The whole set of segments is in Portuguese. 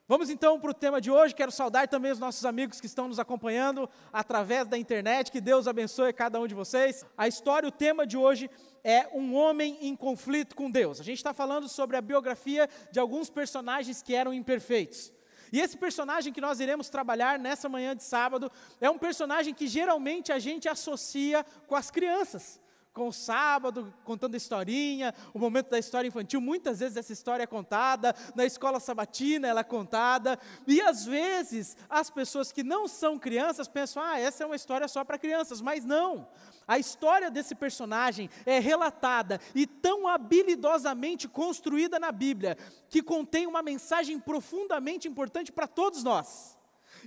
Vamos então para o tema de hoje. Quero saudar também os nossos amigos que estão nos acompanhando através da internet. Que Deus abençoe cada um de vocês. A história, o tema de hoje é um homem em conflito com Deus. A gente está falando sobre a biografia de alguns personagens que eram imperfeitos. E esse personagem que nós iremos trabalhar nessa manhã de sábado é um personagem que geralmente a gente associa com as crianças. Com o sábado, contando historinha, o momento da história infantil, muitas vezes essa história é contada, na escola sabatina ela é contada, e às vezes as pessoas que não são crianças pensam, essa é uma história só para crianças, mas não. A história desse personagem é relatada e tão habilidosamente construída na Bíblia, que contém uma mensagem profundamente importante para todos nós.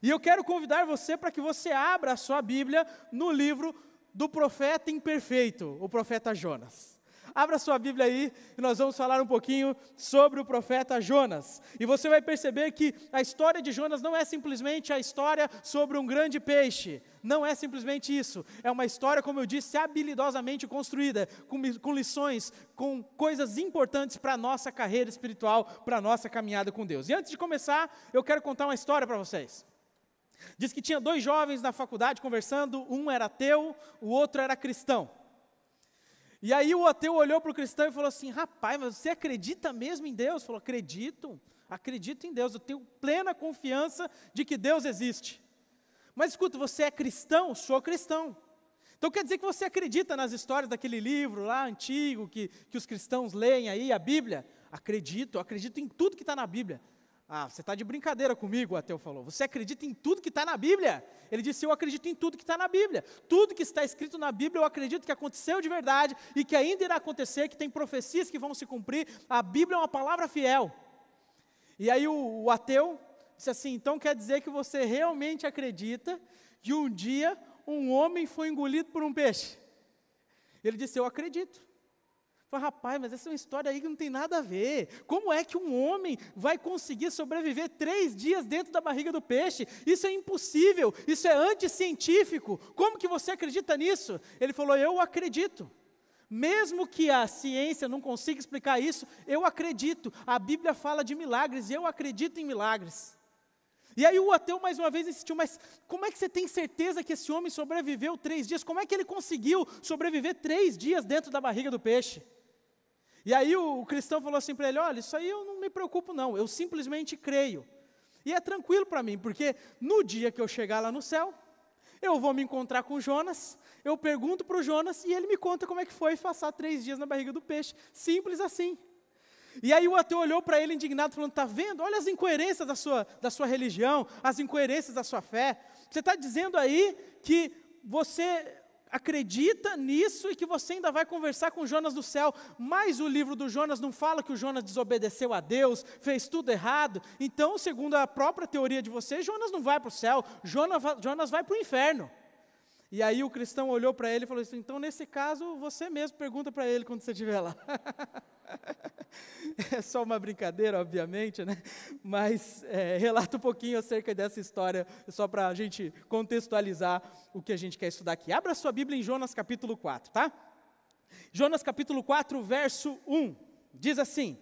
E eu quero convidar você para que você abra a sua Bíblia no livro do profeta imperfeito, o profeta Jonas. Abra sua Bíblia aí e nós vamos falar um pouquinho sobre o profeta Jonas. E você vai perceber que a história de Jonas não é simplesmente a história sobre um grande peixe. Não é simplesmente isso. É uma história, como eu disse, habilidosamente construída, com lições, com coisas importantes para a nossa carreira espiritual, para a nossa caminhada com Deus. E antes de começar, eu quero contar uma história para vocês. Diz que tinha dois jovens na faculdade conversando, um era ateu, o outro era cristão. E aí o ateu olhou para o cristão e falou assim, rapaz, mas você acredita mesmo em Deus? Falou, acredito em Deus, eu tenho plena confiança de que Deus existe. Mas escuta, você é cristão? Sou cristão. Então quer dizer que você acredita nas histórias daquele livro lá antigo, que os cristãos leem aí, a Bíblia? Acredito em tudo que está na Bíblia. Você está de brincadeira comigo, o ateu falou. Você acredita em tudo que está na Bíblia? Ele disse, eu acredito em tudo que está na Bíblia. Tudo que está escrito na Bíblia, eu acredito que aconteceu de verdade e que ainda irá acontecer, que tem profecias que vão se cumprir. A Bíblia é uma palavra fiel. E aí o ateu disse assim, então quer dizer que você realmente acredita que um dia um homem foi engolido por um peixe? Ele disse, eu acredito. Falei, rapaz, mas essa é uma história aí que não tem nada a ver. Como é que um homem vai conseguir sobreviver 3 dias dentro da barriga do peixe? Isso é impossível, isso é anticientífico. Como que você acredita nisso? Ele falou, eu acredito. Mesmo que a ciência não consiga explicar isso, eu acredito. A Bíblia fala de milagres e eu acredito em milagres. E aí o ateu mais uma vez insistiu, mas como é que você tem certeza que esse homem sobreviveu 3 dias? Como é que ele conseguiu sobreviver 3 dias dentro da barriga do peixe? E aí o cristão falou assim para ele, olha, isso aí eu não me preocupo não, eu simplesmente creio. E é tranquilo para mim, porque no dia que eu chegar lá no céu, eu vou me encontrar com Jonas, eu pergunto para o Jonas e ele me conta como é que foi passar 3 dias na barriga do peixe, simples assim. E aí o ateu olhou para ele indignado, falando, está vendo? Olha as incoerências da sua religião, as incoerências da sua fé. Você está dizendo aí que você acredita nisso e que você ainda vai conversar com Jonas do céu, mas o livro do Jonas não fala que o Jonas desobedeceu a Deus, fez tudo errado, então, segundo a própria teoria de vocês, Jonas não vai para o céu, Jonas vai para o inferno. E aí o cristão olhou para ele e falou assim, então nesse caso, você mesmo pergunta para ele quando você estiver lá. É só uma brincadeira, obviamente, né? Mas relata um pouquinho acerca dessa história, só para a gente contextualizar o que a gente quer estudar aqui. Abra sua Bíblia em Jonas capítulo 4, tá? Jonas capítulo 4, verso 1, diz assim,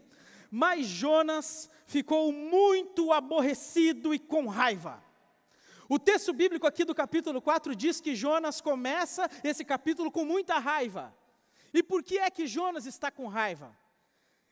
mas Jonas ficou muito aborrecido e com raiva. O texto bíblico aqui do capítulo 4 diz que Jonas começa esse capítulo com muita raiva. E por que é que Jonas está com raiva?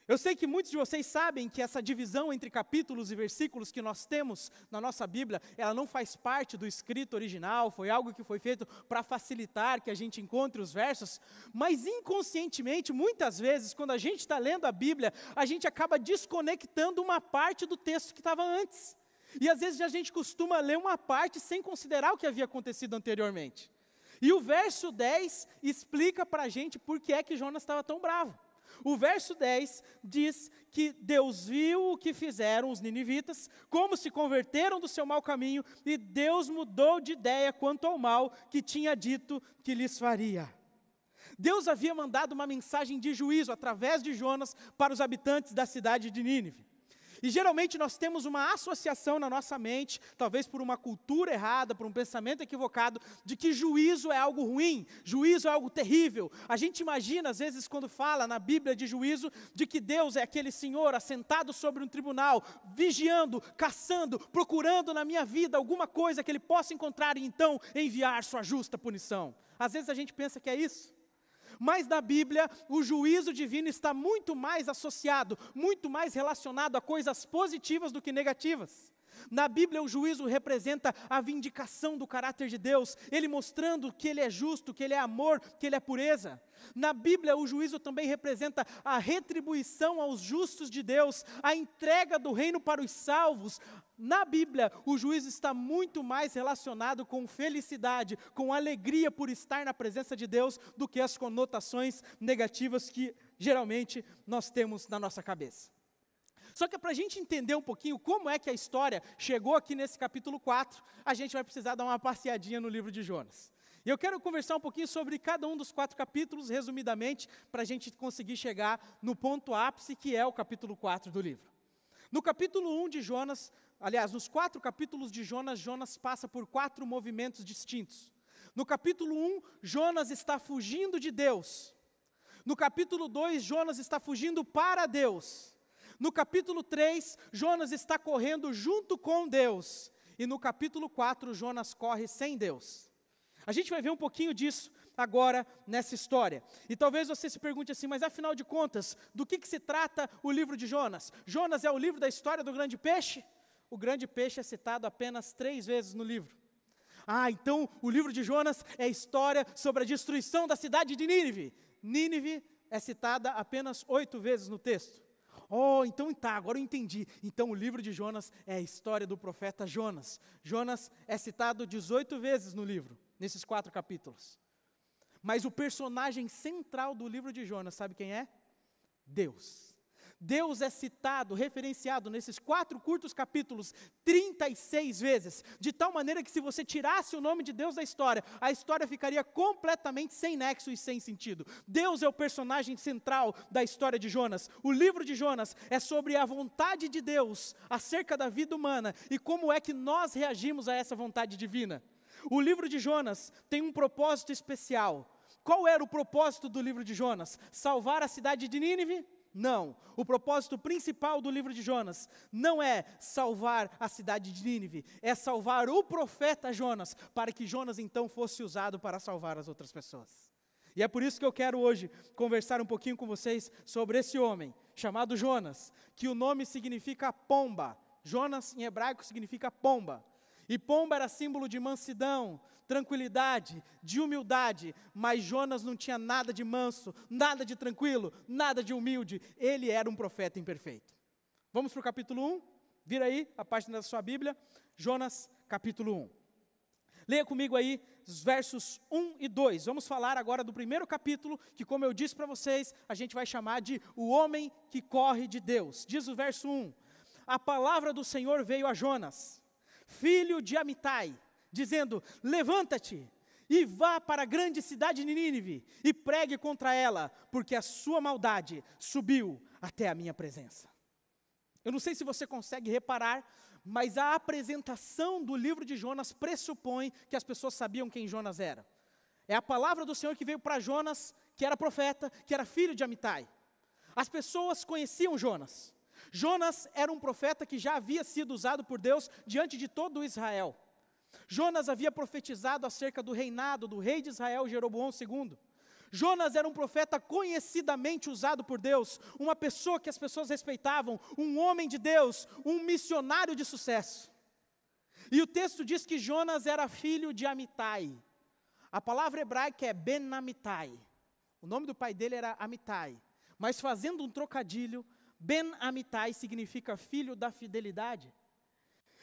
Eu sei que muitos de vocês sabem que essa divisão entre capítulos e versículos que nós temos na nossa Bíblia, ela não faz parte do escrito original, foi algo que foi feito para facilitar que a gente encontre os versos, mas inconscientemente, muitas vezes, quando a gente está lendo a Bíblia, a gente acaba desconectando uma parte do texto que estava antes. E às vezes a gente costuma ler uma parte sem considerar o que havia acontecido anteriormente. E o verso 10 explica para a gente por que é que Jonas estava tão bravo. O verso 10 diz que Deus viu o que fizeram os ninivitas, como se converteram do seu mau caminho, e Deus mudou de ideia quanto ao mal que tinha dito que lhes faria. Deus havia mandado uma mensagem de juízo através de Jonas para os habitantes da cidade de Nínive. E geralmente nós temos uma associação na nossa mente, talvez por uma cultura errada, por um pensamento equivocado, de que juízo é algo ruim, juízo é algo terrível. A gente imagina, às vezes, quando fala na Bíblia de juízo, de que Deus é aquele Senhor assentado sobre um tribunal, vigiando, caçando, procurando na minha vida alguma coisa que Ele possa encontrar e então enviar sua justa punição. Às vezes a gente pensa que é isso. Mas na Bíblia, o juízo divino está muito mais associado, muito mais relacionado a coisas positivas do que negativas. Na Bíblia, o juízo representa a vindicação do caráter de Deus, Ele mostrando que Ele é justo, que Ele é amor, que Ele é pureza. Na Bíblia, o juízo também representa a retribuição aos justos de Deus, a entrega do reino para os salvos. Na Bíblia, o juízo está muito mais relacionado com felicidade, com alegria por estar na presença de Deus, do que as conotações negativas que geralmente nós temos na nossa cabeça. Só que para a gente entender um pouquinho como é que a história chegou aqui nesse capítulo 4, a gente vai precisar dar uma passeadinha no livro de Jonas. E eu quero conversar um pouquinho sobre cada um dos 4 capítulos, resumidamente, para a gente conseguir chegar no ponto ápice, que é o capítulo 4 do livro. No capítulo 1 de Jonas, aliás, nos 4 capítulos de Jonas, Jonas passa por 4 movimentos distintos. No capítulo 1, Jonas está fugindo de Deus. No capítulo 2, Jonas está fugindo para Deus. No capítulo 3, Jonas está correndo junto com Deus. E no capítulo 4, Jonas corre sem Deus. A gente vai ver um pouquinho disso agora nessa história. E talvez você se pergunte assim, mas afinal de contas, do que se trata o livro de Jonas? Jonas é o livro da história do grande peixe? O grande peixe é citado apenas 3 vezes no livro. Ah, então o livro de Jonas é a história sobre a destruição da cidade de Nínive. Nínive é citada apenas 8 vezes no texto. Oh, então tá, agora eu entendi. Então o livro de Jonas é a história do profeta Jonas. Jonas é citado 18 vezes no livro, nesses 4 capítulos. Mas o personagem central do livro de Jonas, sabe quem é? Deus. Deus é citado, referenciado nesses 4 curtos capítulos 36 vezes, de tal maneira que se você tirasse o nome de Deus da história, a história ficaria completamente sem nexo e sem sentido. Deus é o personagem central da história de Jonas. O livro de Jonas é sobre a vontade de Deus acerca da vida humana e como é que nós reagimos a essa vontade divina. O livro de Jonas tem um propósito especial. Qual era o propósito do livro de Jonas? Salvar a cidade de Nínive? Não, o propósito principal do livro de Jonas não é salvar a cidade de Nínive, é salvar o profeta Jonas, para que Jonas então fosse usado para salvar as outras pessoas. E é por isso que eu quero hoje conversar um pouquinho com vocês sobre esse homem, chamado Jonas, que o nome significa pomba. Jonas em hebraico significa pomba. E pomba era símbolo de mansidão, tranquilidade, de humildade, mas Jonas não tinha nada de manso, nada de tranquilo, nada de humilde, ele era um profeta imperfeito. Vamos para o capítulo 1, vira aí a página da sua Bíblia, Jonas capítulo 1. Leia comigo aí os versos 1 e 2, vamos falar agora do primeiro capítulo, que como eu disse para vocês, a gente vai chamar de o homem que corre de Deus. Diz o verso 1, a palavra do Senhor veio a Jonas, filho de Amitai, dizendo, levanta-te e vá para a grande cidade de Nínive e pregue contra ela, porque a sua maldade subiu até a minha presença. Eu não sei se você consegue reparar, mas a apresentação do livro de Jonas pressupõe que as pessoas sabiam quem Jonas era. É a palavra do Senhor que veio para Jonas, que era profeta, que era filho de Amitai. As pessoas conheciam Jonas. Jonas era um profeta que já havia sido usado por Deus diante de todo Israel. Jonas havia profetizado acerca do reinado do rei de Israel, Jeroboão II. Jonas era um profeta conhecidamente usado por Deus, uma pessoa que as pessoas respeitavam, um homem de Deus, um missionário de sucesso. E o texto diz que Jonas era filho de Amitai. A palavra hebraica é Ben-Amitai. O nome do pai dele era Amitai. Mas fazendo um trocadilho, Ben-Amitai significa filho da fidelidade.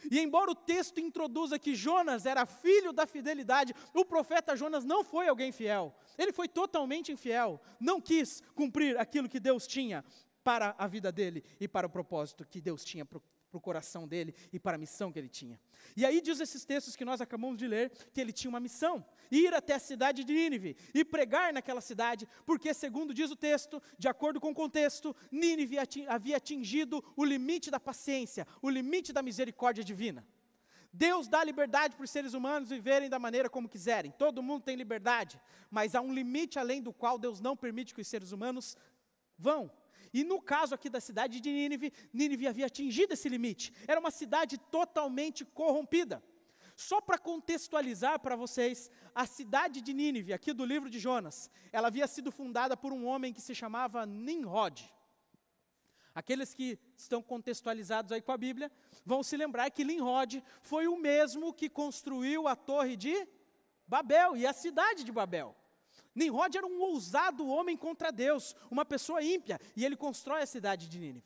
E embora o texto introduza que Jonas era filho da fidelidade, o profeta Jonas não foi alguém fiel. Ele foi totalmente infiel, não quis cumprir aquilo que Deus tinha para a vida dele e para o propósito que Deus tinha para o coração dele e para a missão que ele tinha. E aí diz esses textos que nós acabamos de ler, que ele tinha uma missão, ir até a cidade de Nínive e pregar naquela cidade, porque segundo diz o texto, de acordo com o contexto, Nínive havia atingido o limite da paciência, o limite da misericórdia divina. Deus dá liberdade para os seres humanos viverem da maneira como quiserem, todo mundo tem liberdade, mas há um limite além do qual Deus não permite que os seres humanos vão. E no caso aqui da cidade de Nínive, Nínive havia atingido esse limite. Era uma cidade totalmente corrompida. Só para contextualizar para vocês, a cidade de Nínive, aqui do livro de Jonas, ela havia sido fundada por um homem que se chamava Nimrod. Aqueles que estão contextualizados aí com a Bíblia, vão se lembrar que Nimrod foi o mesmo que construiu a torre de Babel e a cidade de Babel. Nimrod era um ousado homem contra Deus, uma pessoa ímpia, e ele constrói a cidade de Nínive.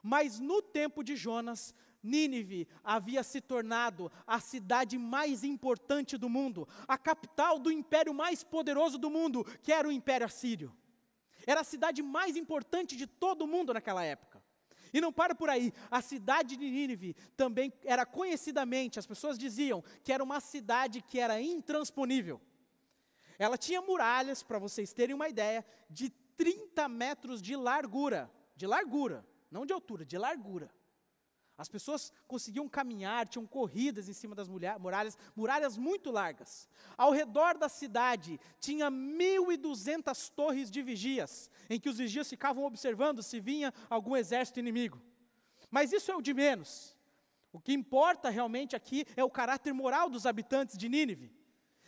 Mas no tempo de Jonas, Nínive havia se tornado a cidade mais importante do mundo, a capital do império mais poderoso do mundo, que era o Império Assírio. Era a cidade mais importante de todo o mundo naquela época. E não para por aí, a cidade de Nínive também era conhecidamente, as pessoas diziam, que era uma cidade que era intransponível. Ela tinha muralhas, para vocês terem uma ideia, de 30 metros de largura, não de altura, de largura. As pessoas conseguiam caminhar, tinham corridas em cima das muralhas muito largas. Ao redor da cidade, tinha 1.200 torres de vigias, em que os vigias ficavam observando se vinha algum exército inimigo. Mas isso é o de menos. O que importa realmente aqui é o caráter moral dos habitantes de Nínive.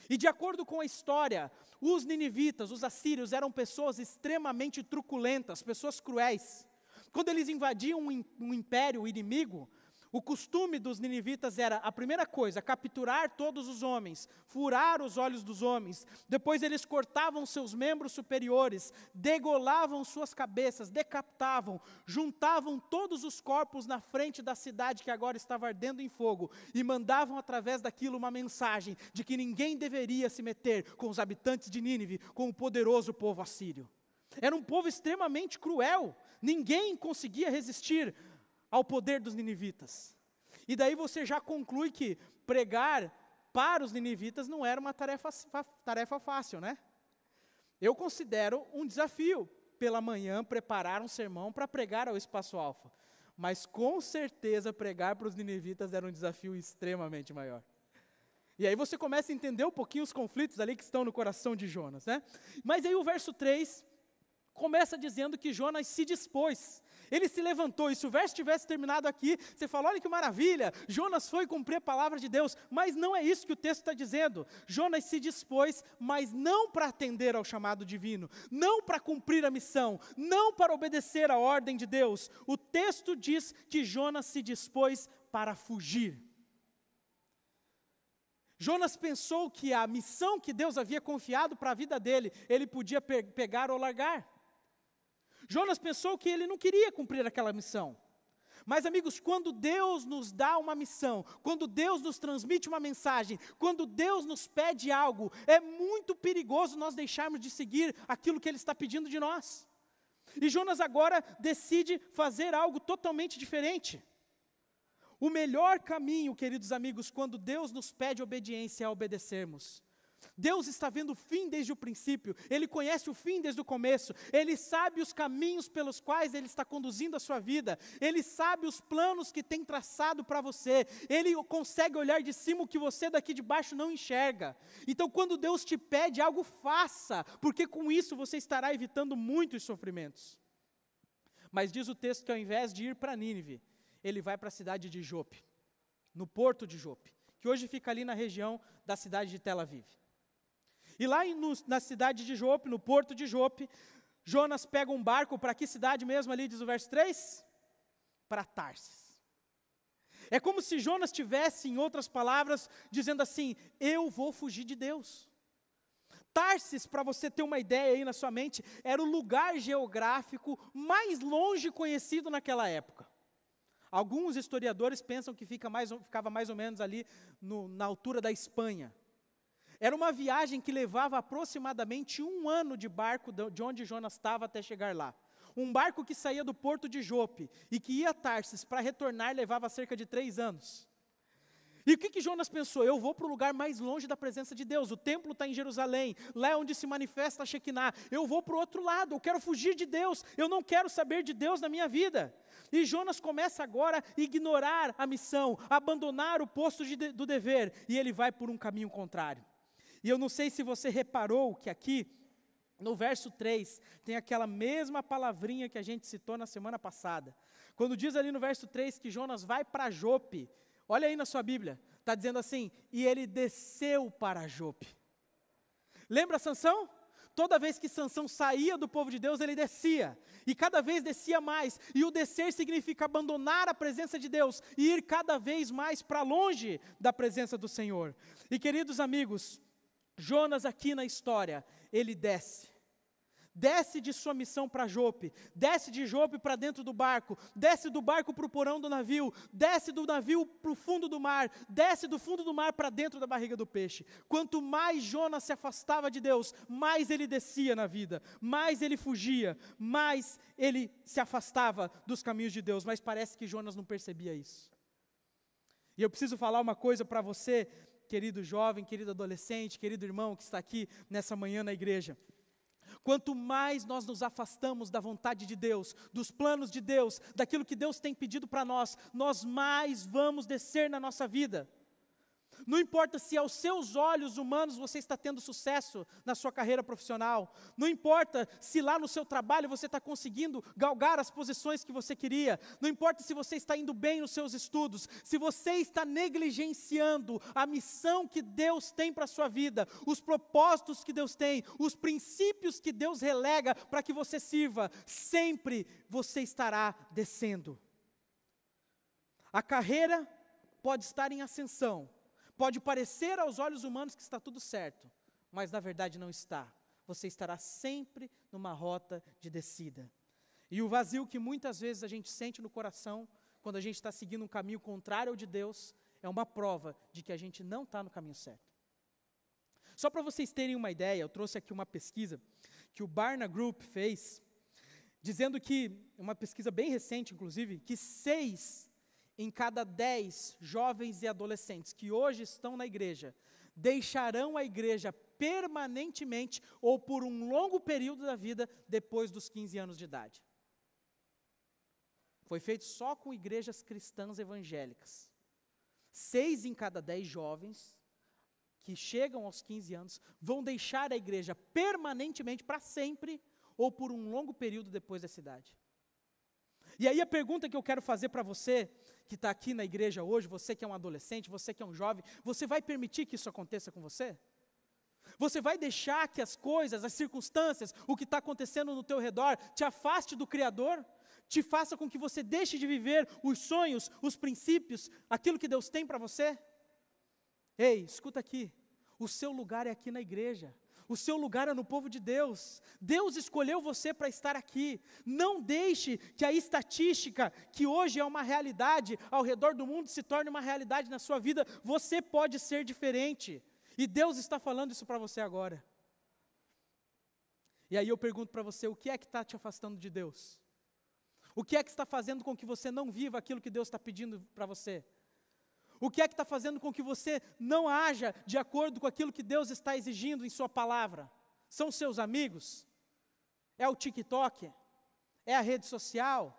E de acordo com a história, os ninivitas, os assírios, eram pessoas extremamente truculentas, pessoas cruéis. Quando eles invadiam um império inimigo, o costume dos ninivitas era, a primeira coisa, capturar todos os homens, furar os olhos dos homens, depois eles cortavam seus membros superiores, degolavam suas cabeças, decapitavam, juntavam todos os corpos na frente da cidade que agora estava ardendo em fogo, e mandavam através daquilo uma mensagem de que ninguém deveria se meter com os habitantes de Nínive, com o poderoso povo assírio. Era um povo extremamente cruel, ninguém conseguia resistir ao poder dos ninivitas. E daí você já conclui que pregar para os ninivitas não era uma tarefa fácil, né? Eu considero um desafio pela manhã preparar um sermão para pregar ao Espaço Alfa, mas com certeza pregar para os ninivitas era um desafio extremamente maior. E aí você começa a entender um pouquinho os conflitos ali que estão no coração de Jonas, né? Mas aí o verso 3 começa dizendo que Jonas se dispôs, ele se levantou, e se o verso tivesse terminado aqui, você fala, olha que maravilha, Jonas foi cumprir a palavra de Deus, mas não é isso que o texto está dizendo. Jonas se dispôs, mas não para atender ao chamado divino, não para cumprir a missão, não para obedecer à ordem de Deus. O texto diz que Jonas se dispôs para fugir. Jonas pensou que a missão que Deus havia confiado para a vida dele, ele podia pegar ou largar. Jonas pensou que ele não queria cumprir aquela missão. Mas, amigos, quando Deus nos dá uma missão, quando Deus nos transmite uma mensagem, quando Deus nos pede algo, é muito perigoso nós deixarmos de seguir aquilo que Ele está pedindo de nós. E Jonas agora decide fazer algo totalmente diferente. O melhor caminho, queridos amigos, quando Deus nos pede obediência, é obedecermos. Deus está vendo o fim desde o princípio, Ele conhece o fim desde o começo, Ele sabe os caminhos pelos quais Ele está conduzindo a sua vida, Ele sabe os planos que tem traçado para você, Ele consegue olhar de cima o que você daqui de baixo não enxerga. Então quando Deus te pede algo, faça, porque com isso você estará evitando muitos sofrimentos. Mas diz o texto que ao invés de ir para Nínive, ele vai para a cidade de Jope, no porto de Jope, que hoje fica ali na região da cidade de Tel Aviv. E lá na cidade de Jope, no porto de Jope, Jonas pega um barco para que cidade mesmo ali, diz o verso 3? Para Tarsis. É como se Jonas tivesse, em outras palavras, dizendo assim, eu vou fugir de Deus. Tarsis, para você ter uma ideia aí na sua mente, era o lugar geográfico mais longe conhecido naquela época. Alguns historiadores pensam que ficava mais ou menos ali na altura da Espanha. Era uma viagem que levava aproximadamente 1 ano de barco de onde Jonas estava até chegar lá. Um barco que saía do porto de Jope e que ia a Tarsis para retornar levava cerca de 3 anos. E o que Jonas pensou? Eu vou para o lugar mais longe da presença de Deus. O templo está em Jerusalém, lá é onde se manifesta a Shekinah. Eu vou para o outro lado, eu quero fugir de Deus, eu não quero saber de Deus na minha vida. E Jonas começa agora a ignorar a missão, abandonar o posto do dever, e ele vai por um caminho contrário. E eu não sei se você reparou que aqui, no verso 3, tem aquela mesma palavrinha que a gente citou na semana passada. Quando diz ali no verso 3 que Jonas vai para Jope, olha aí na sua Bíblia, está dizendo assim, e ele desceu para Jope. Lembra Sansão? Toda vez que Sansão saía do povo de Deus, ele descia, e cada vez descia mais, e o descer significa abandonar a presença de Deus, e ir cada vez mais para longe da presença do Senhor. E queridos amigos, Jonas aqui na história, ele desce de sua missão para Jope, desce de Jope para dentro do barco, desce do barco para o porão do navio, desce do navio para o fundo do mar, desce do fundo do mar para dentro da barriga do peixe. Quanto mais Jonas se afastava de Deus, mais ele descia na vida, mais ele fugia, mais ele se afastava dos caminhos de Deus, mas parece que Jonas não percebia isso. E eu preciso falar uma coisa para você, querido jovem, querido adolescente, querido irmão que está aqui nessa manhã na igreja. Quanto mais nós nos afastamos da vontade de Deus, dos planos de Deus, daquilo que Deus tem pedido para nós, nós mais vamos descer na nossa vida. Não importa se aos seus olhos humanos você está tendo sucesso na sua carreira profissional, não importa se lá no seu trabalho você está conseguindo galgar as posições que você queria, não importa se você está indo bem nos seus estudos, se você está negligenciando a missão que Deus tem para a sua vida, os propósitos que Deus tem, os princípios que Deus relega para que você sirva, sempre você estará descendo. A carreira pode estar em ascensão, pode parecer aos olhos humanos que está tudo certo, mas na verdade não está. Você estará sempre numa rota de descida. E o vazio que muitas vezes a gente sente no coração, quando a gente está seguindo um caminho contrário ao de Deus, é uma prova de que a gente não está no caminho certo. Só para vocês terem uma ideia, eu trouxe aqui uma pesquisa que o Barna Group fez, dizendo que, uma pesquisa bem recente inclusive, que 6 em cada 10 jovens e adolescentes que hoje estão na igreja, deixarão a igreja permanentemente ou por um longo período da vida depois dos 15 anos de idade. Foi feito só com igrejas cristãs evangélicas. 6 em cada 10 jovens que chegam aos 15 anos vão deixar a igreja permanentemente, para sempre, ou por um longo período depois dessa idade. E aí a pergunta que eu quero fazer para você, que está aqui na igreja hoje, você que é um adolescente, você que é um jovem, você vai permitir que isso aconteça com você? Você vai deixar que as coisas, as circunstâncias, o que está acontecendo no teu redor, te afaste do Criador? Te faça com que você deixe de viver os sonhos, os princípios, aquilo que Deus tem para você? Ei, escuta aqui, o seu lugar é aqui na igreja. O seu lugar é no povo de Deus. Deus escolheu você para estar aqui. Não deixe que a estatística, que hoje é uma realidade ao redor do mundo, se torne uma realidade na sua vida. Você pode ser diferente. E Deus está falando isso para você agora. E aí eu pergunto para você, o que é que está te afastando de Deus? O que é que está fazendo com que você não viva aquilo que Deus está pedindo para você? O que é que está fazendo com que você não haja de acordo com aquilo que Deus está exigindo em sua palavra? São seus amigos? É o TikTok? É a rede social?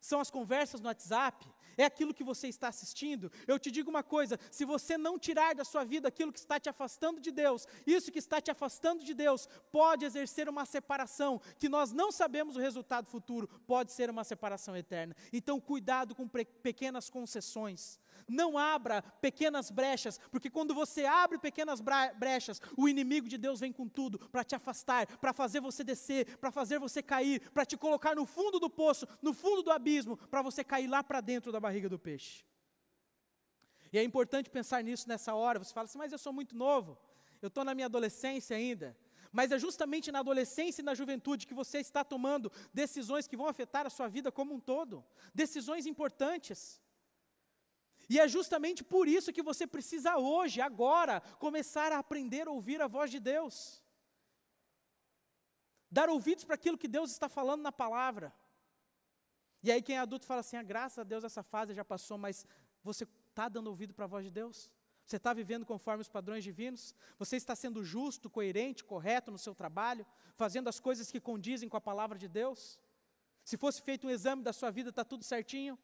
São as conversas no WhatsApp? É aquilo que você está assistindo? Eu te digo uma coisa, se você não tirar da sua vida aquilo que está te afastando de Deus, isso que está te afastando de Deus, pode exercer uma separação, que nós não sabemos o resultado futuro, pode ser uma separação eterna. Então cuidado com pequenas concessões. Não abra pequenas brechas, porque quando você abre pequenas brechas, o inimigo de Deus vem com tudo para te afastar, para fazer você descer, para fazer você cair, para te colocar no fundo do poço, no fundo do abismo, para você cair lá para dentro da barriga do peixe. E é importante pensar nisso nessa hora. Você fala assim, mas eu sou muito novo, eu estou na minha adolescência ainda. Mas é justamente na adolescência e na juventude que você está tomando decisões que vão afetar a sua vida como um todo, decisões importantes. E é justamente por isso que você precisa hoje, agora, começar a aprender a ouvir a voz de Deus. Dar ouvidos para aquilo que Deus está falando na palavra. E aí quem é adulto fala assim, graças a Deus essa fase já passou, mas você está dando ouvido para a voz de Deus? Você está vivendo conforme os padrões divinos? Você está sendo justo, coerente, correto no seu trabalho? Fazendo as coisas que condizem com a palavra de Deus? Se fosse feito um exame da sua vida, está tudo certinho?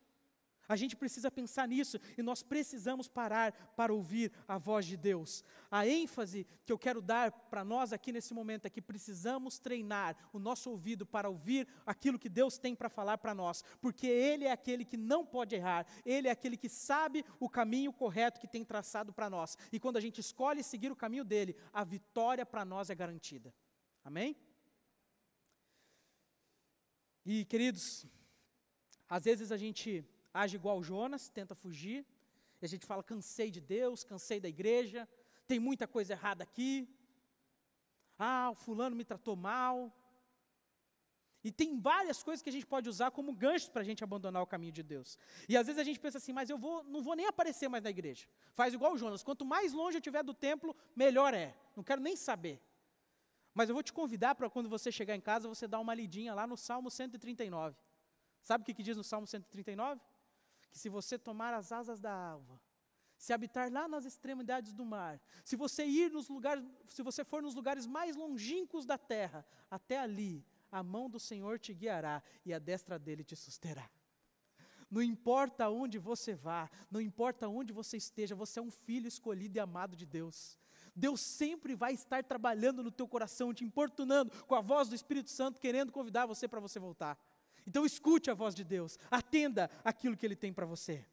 A gente precisa pensar nisso e nós precisamos parar para ouvir a voz de Deus. A ênfase que eu quero dar para nós aqui nesse momento é que precisamos treinar o nosso ouvido para ouvir aquilo que Deus tem para falar para nós, porque Ele é aquele que não pode errar, Ele é aquele que sabe o caminho correto que tem traçado para nós. E quando a gente escolhe seguir o caminho dEle, a vitória para nós é garantida. Amém? E queridos, às vezes a gente age igual Jonas, tenta fugir, e a gente fala, cansei de Deus, cansei da igreja, tem muita coisa errada aqui, o fulano me tratou mal, e tem várias coisas que a gente pode usar como ganchos para a gente abandonar o caminho de Deus. E às vezes a gente pensa assim, mas não vou nem aparecer mais na igreja. Faz igual Jonas, quanto mais longe eu estiver do templo, melhor é, não quero nem saber. Mas eu vou te convidar para quando você chegar em casa, você dar uma lidinha lá no Salmo 139. Sabe o que diz no Salmo 139? Que se você tomar as asas da alva, se habitar lá nas extremidades do mar, se você for nos lugares mais longínquos da terra, até ali, a mão do Senhor te guiará e a destra dele te susterá. Não importa onde você vá, não importa onde você esteja, você é um filho escolhido e amado de Deus. Deus sempre vai estar trabalhando no teu coração, te importunando com a voz do Espírito Santo, querendo convidar você para você voltar. Então escute a voz de Deus, atenda aquilo que Ele tem para você.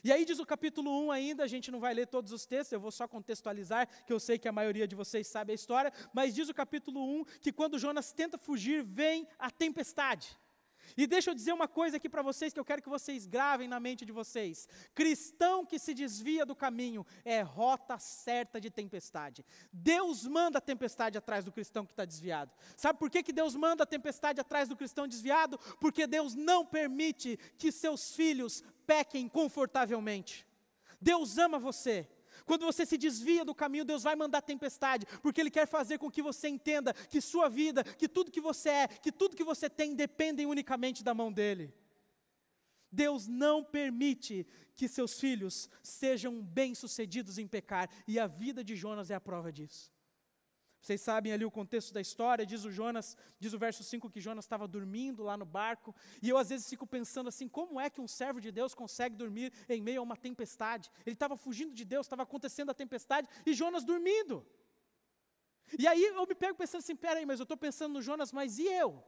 E aí diz o capítulo 1 ainda, a gente não vai ler todos os textos, eu vou só contextualizar, que eu sei que a maioria de vocês sabe a história, mas diz o capítulo 1 que quando Jonas tenta fugir, vem a tempestade. E deixa eu dizer uma coisa aqui para vocês, que eu quero que vocês gravem na mente de vocês. Cristão que se desvia do caminho é rota certa de tempestade. Deus manda a tempestade atrás do cristão que está desviado. Sabe por que Deus manda a tempestade atrás do cristão desviado? Porque Deus não permite que seus filhos pequem confortavelmente. Deus ama você. Quando você se desvia do caminho, Deus vai mandar tempestade, porque Ele quer fazer com que você entenda que sua vida, que tudo que você é, que tudo que você tem, dependem unicamente da mão dEle. Deus não permite que seus filhos sejam bem-sucedidos em pecar, e a vida de Jonas é a prova disso. Vocês sabem ali o contexto da história, diz o verso 5 que Jonas estava dormindo lá no barco, e eu às vezes fico pensando assim, como é que um servo de Deus consegue dormir em meio a uma tempestade? Ele estava fugindo de Deus, estava acontecendo a tempestade, e Jonas dormindo. E aí eu me pego pensando assim, peraí, mas eu estou pensando no Jonas, mas e eu?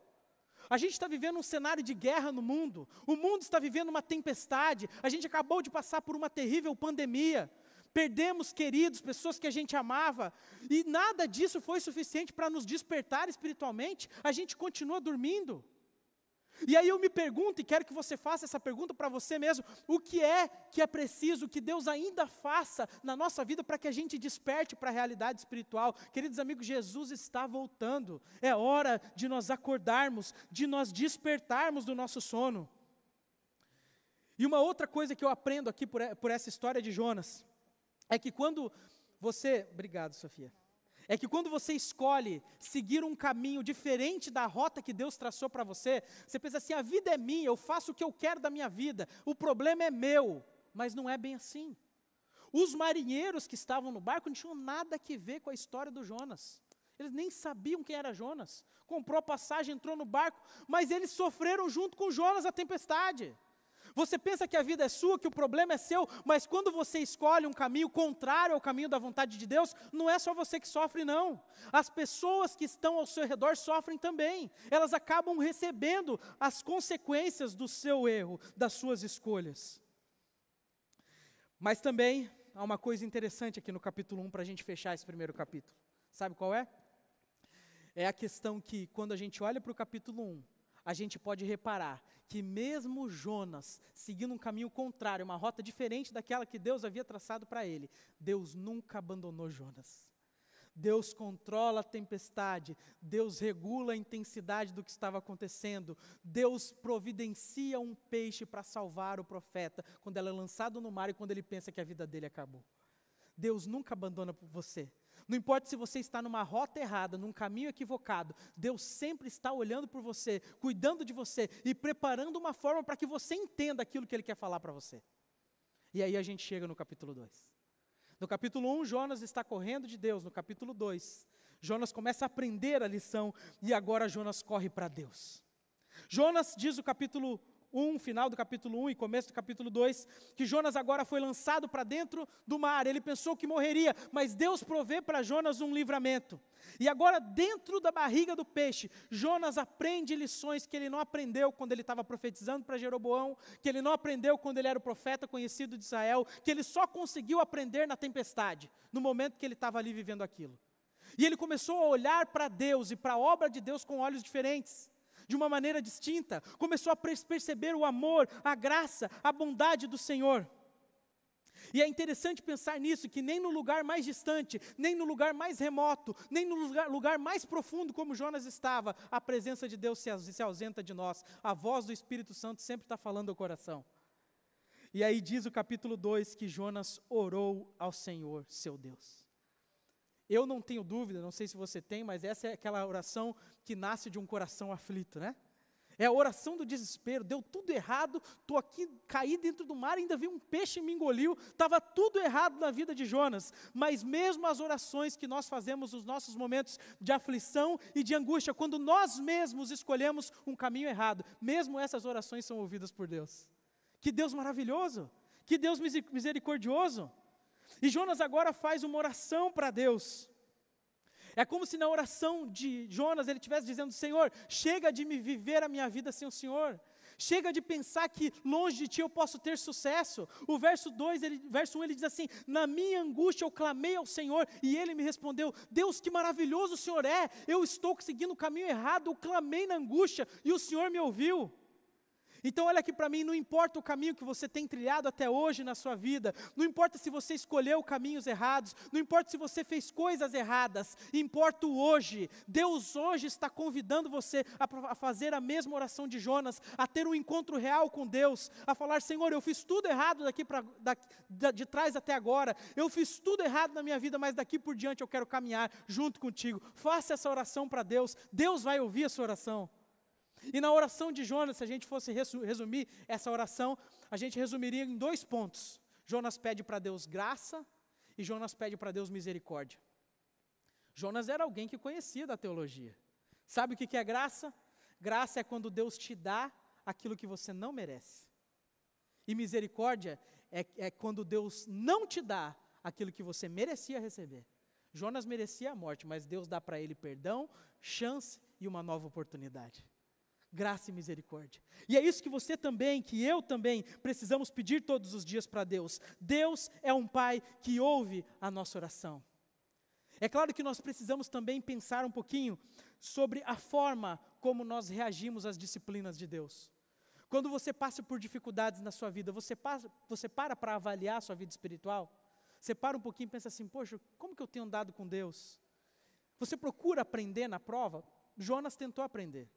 A gente está vivendo um cenário de guerra no mundo, o mundo está vivendo uma tempestade, a gente acabou de passar por uma terrível pandemia, perdemos queridos, pessoas que a gente amava, e nada disso foi suficiente para nos despertar espiritualmente, a gente continua dormindo. E aí eu me pergunto, e quero que você faça essa pergunta para você mesmo, o que é preciso que Deus ainda faça na nossa vida para que a gente desperte para a realidade espiritual? Queridos amigos, Jesus está voltando, é hora de nós acordarmos, de nós despertarmos do nosso sono. E uma outra coisa que eu aprendo aqui por essa história de Jonas, é que quando você, obrigado Sofia, é que quando você escolhe seguir um caminho diferente da rota que Deus traçou para você, você pensa assim, a vida é minha, eu faço o que eu quero da minha vida, o problema é meu, mas não é bem assim. Os marinheiros que estavam no barco não tinham nada a ver com a história do Jonas, eles nem sabiam quem era Jonas, comprou a passagem, entrou no barco, mas eles sofreram junto com Jonas a tempestade. Você pensa que a vida é sua, que o problema é seu, mas quando você escolhe um caminho contrário ao caminho da vontade de Deus, não é só você que sofre, não. As pessoas que estão ao seu redor sofrem também. Elas acabam recebendo as consequências do seu erro, das suas escolhas. Mas também há uma coisa interessante aqui no capítulo 1 para a gente fechar esse primeiro capítulo. Sabe qual é? É a questão que quando a gente olha para o capítulo 1, a gente pode reparar que mesmo Jonas, seguindo um caminho contrário, uma rota diferente daquela que Deus havia traçado para ele, Deus nunca abandonou Jonas. Deus controla a tempestade, Deus regula a intensidade do que estava acontecendo, Deus providencia um peixe para salvar o profeta, quando ele é lançado no mar e quando ele pensa que a vida dele acabou. Deus nunca abandona você. Não importa se você está numa rota errada, num caminho equivocado, Deus sempre está olhando por você, cuidando de você e preparando uma forma para que você entenda aquilo que Ele quer falar para você. E aí a gente chega no capítulo 2. No capítulo 1, Jonas está correndo de Deus. No capítulo 2, Jonas começa a aprender a lição e agora Jonas corre para Deus. Jonas, diz o capítulo 1, final do capítulo 1 e começo do capítulo 2, que Jonas agora foi lançado para dentro do mar. Ele pensou que morreria, mas Deus provê para Jonas um livramento. E agora, dentro da barriga do peixe, Jonas aprende lições que ele não aprendeu quando ele estava profetizando para Jeroboão, que ele não aprendeu quando ele era o profeta conhecido de Israel, que ele só conseguiu aprender na tempestade, no momento que ele estava ali vivendo aquilo. E ele começou a olhar para Deus e para a obra de Deus com olhos diferentes, de uma maneira distinta, começou a perceber o amor, a graça, a bondade do Senhor. E é interessante pensar nisso, que nem no lugar mais distante, nem no lugar mais remoto, nem no lugar mais profundo como Jonas estava, a presença de Deus se ausenta de nós. A voz do Espírito Santo sempre está falando ao coração. E aí diz o capítulo 2 que Jonas orou ao Senhor, seu Deus. Eu não tenho dúvida, não sei se você tem, mas essa é aquela oração que nasce de um coração aflito, né? É a oração do desespero, deu tudo errado, estou aqui, caí dentro do mar, ainda vi um peixe me engoliu, estava tudo errado na vida de Jonas. Mas mesmo as orações que nós fazemos nos nossos momentos de aflição e de angústia, quando nós mesmos escolhemos um caminho errado, mesmo essas orações são ouvidas por Deus. Que Deus maravilhoso, que Deus misericordioso. E Jonas agora faz uma oração para Deus. É como se na oração de Jonas ele estivesse dizendo: Senhor, chega de me viver a minha vida sem o Senhor. Chega de pensar que longe de Ti eu posso ter sucesso. O verso 1 ele diz assim: na minha angústia eu clamei ao Senhor e Ele me respondeu. Deus, que maravilhoso o Senhor é. Eu estou seguindo o caminho errado, eu clamei na angústia e o Senhor me ouviu. Então olha aqui para mim, não importa o caminho que você tem trilhado até hoje na sua vida, não importa se você escolheu caminhos errados, não importa se você fez coisas erradas, importa o hoje. Deus hoje está convidando você a fazer a mesma oração de Jonas, a ter um encontro real com Deus, a falar: Senhor, eu fiz tudo errado de trás até agora, eu fiz tudo errado na minha vida, mas daqui por diante eu quero caminhar junto contigo. Faça essa oração para Deus, Deus vai ouvir a sua oração. E na oração de Jonas, se a gente fosse resumir essa oração, a gente resumiria em 2 pontos. Jonas pede para Deus graça e Jonas pede para Deus misericórdia. Jonas era alguém que conhecia da teologia. Sabe o que é graça? Graça é quando Deus te dá aquilo que você não merece. E misericórdia é quando Deus não te dá aquilo que você merecia receber. Jonas merecia a morte, mas Deus dá para ele perdão, chance e uma nova oportunidade. Graça e misericórdia. E é isso que você também, que eu também, precisamos pedir todos os dias para Deus. Deus é um Pai que ouve a nossa oração. É claro que nós precisamos também pensar um pouquinho sobre a forma como nós reagimos às disciplinas de Deus. Quando você passa por dificuldades na sua vida, você para avaliar a sua vida espiritual? Você para um pouquinho e pensa assim: poxa, como que eu tenho andado com Deus? Você procura aprender na prova? Jonas tentou aprender.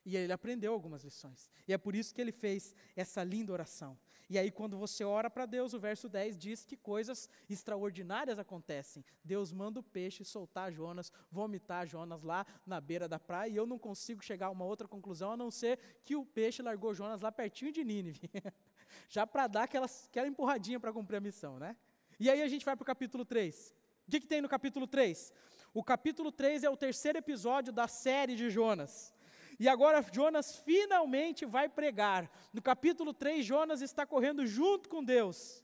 E ele aprendeu algumas lições. E é por isso que ele fez essa linda oração. E aí quando você ora para Deus, o verso 10 diz que coisas extraordinárias acontecem. Deus manda o peixe soltar Jonas, vomitar Jonas lá na beira da praia. E eu não consigo chegar a uma outra conclusão, a não ser que o peixe largou Jonas lá pertinho de Nínive. Já para dar aquela empurradinha para cumprir a missão, né? E aí a gente vai para o capítulo 3. O que tem no capítulo 3? O capítulo 3 é o 3º episódio da série de Jonas. E agora Jonas finalmente vai pregar. No capítulo 3, Jonas está correndo junto com Deus.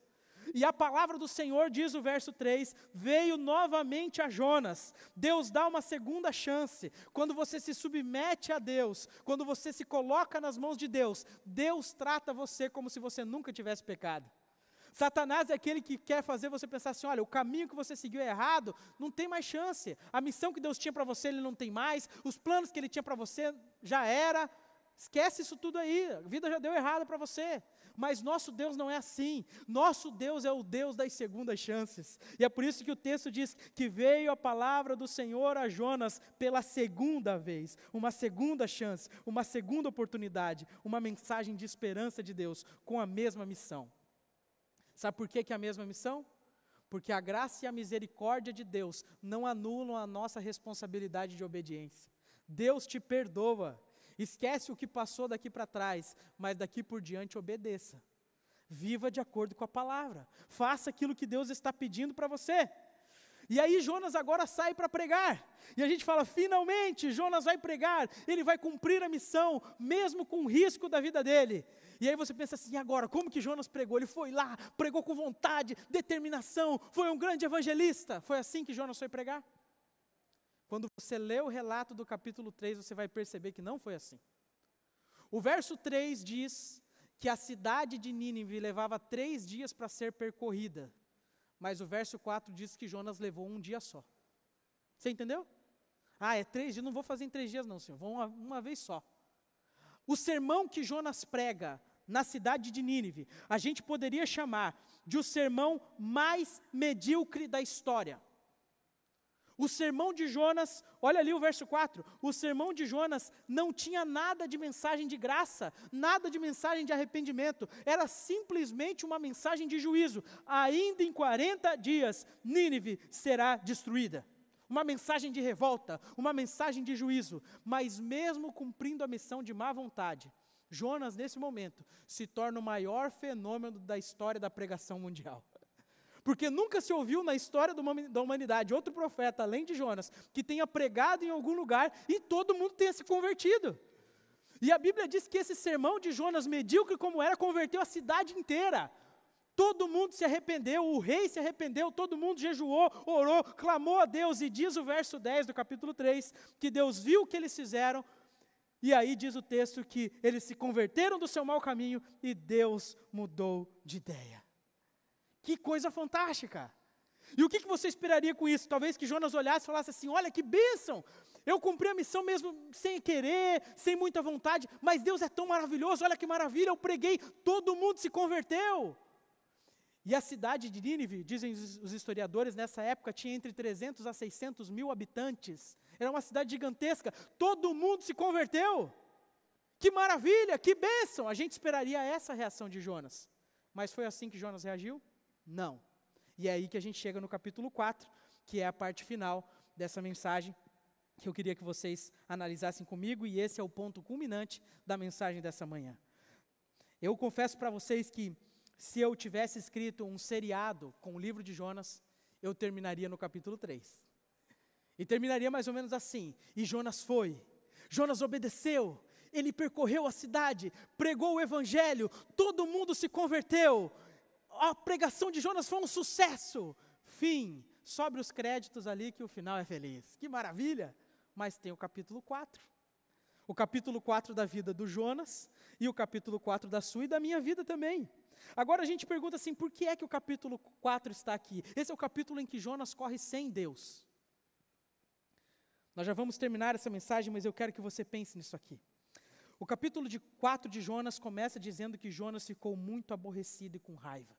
E a palavra do Senhor, diz o verso 3, veio novamente a Jonas. Deus dá uma segunda chance. Quando você se submete a Deus, quando você se coloca nas mãos de Deus, Deus trata você como se você nunca tivesse pecado. Satanás é aquele que quer fazer você pensar assim: olha, o caminho que você seguiu é errado, não tem mais chance. A missão que Deus tinha para você, Ele não tem mais. Os planos que Ele tinha para você, já era. Esquece isso tudo aí, a vida já deu errado para você. Mas nosso Deus não é assim. Nosso Deus é o Deus das segundas chances. E é por isso que o texto diz que veio a palavra do Senhor a Jonas pela segunda vez. Uma segunda chance, uma segunda oportunidade, uma mensagem de esperança de Deus com a mesma missão. Sabe por que é a mesma missão? Porque a graça e a misericórdia de Deus não anulam a nossa responsabilidade de obediência. Deus te perdoa. Esquece o que passou daqui para trás, mas daqui por diante obedeça. Viva de acordo com a palavra. Faça aquilo que Deus está pedindo para você. E aí Jonas agora sai para pregar. E a gente fala, finalmente Jonas vai pregar, ele vai cumprir a missão, mesmo com o risco da vida dele. E aí você pensa assim, agora, como que Jonas pregou? Ele foi lá, pregou com vontade, determinação, foi um grande evangelista. Foi assim que Jonas foi pregar? Quando você lê o relato do capítulo 3, você vai perceber que não foi assim. O verso 3 diz que a cidade de Nínive levava 3 dias para ser percorrida. Mas o verso 4 diz que Jonas levou um dia só. Você entendeu? É 3 dias, não vou fazer em 3 dias não, senhor, vou uma vez só. O sermão que Jonas prega na cidade de Nínive, a gente poderia chamar de o sermão mais medíocre da história. O sermão de Jonas, olha ali o verso 4, o sermão de Jonas não tinha nada de mensagem de graça, nada de mensagem de arrependimento, era simplesmente uma mensagem de juízo. Ainda em 40 dias, Nínive será destruída. Uma mensagem de revolta, uma mensagem de juízo, mas mesmo cumprindo a missão de má vontade, Jonas, nesse momento, se torna o maior fenômeno da história da pregação mundial. Porque nunca se ouviu na história da humanidade outro profeta, além de Jonas, que tenha pregado em algum lugar e todo mundo tenha se convertido. E a Bíblia diz que esse sermão de Jonas, medíocre como era, converteu a cidade inteira. Todo mundo se arrependeu, o rei se arrependeu, todo mundo jejuou, orou, clamou a Deus. E diz o verso 10 do capítulo 3, que Deus viu o que eles fizeram. E aí diz o texto que eles se converteram do seu mau caminho e Deus mudou de ideia. Que coisa fantástica! E o que você esperaria com isso? Talvez que Jonas olhasse e falasse assim, olha que bênção, eu cumpri a missão mesmo sem querer, sem muita vontade, mas Deus é tão maravilhoso, olha que maravilha, eu preguei, todo mundo se converteu. E a cidade de Nínive, dizem os historiadores, nessa época tinha entre 300 a 600 mil habitantes, era uma cidade gigantesca, todo mundo se converteu. Que maravilha, que bênção! A gente esperaria essa reação de Jonas, mas foi assim que Jonas reagiu? Não. E é aí que a gente chega no capítulo 4, que é a parte final dessa mensagem, que eu queria que vocês analisassem comigo, e esse é o ponto culminante da mensagem dessa manhã. Eu confesso para vocês que, se eu tivesse escrito um seriado com o livro de Jonas, eu terminaria no capítulo 3. E terminaria mais ou menos assim, e Jonas foi, Jonas obedeceu, ele percorreu a cidade, pregou o evangelho, todo mundo se converteu, a pregação de Jonas foi um sucesso. Fim, sobe os créditos ali que o final é feliz. Que maravilha! Mas tem o capítulo 4. O capítulo 4 da vida do Jonas e o capítulo 4 da sua e da minha vida também. Agora a gente pergunta assim, por que é que o capítulo 4 está aqui? Esse é o capítulo em que Jonas corre sem Deus. Nós já vamos terminar essa mensagem, mas eu quero que você pense nisso aqui. O capítulo 4 de Jonas começa dizendo que Jonas ficou muito aborrecido e com raiva.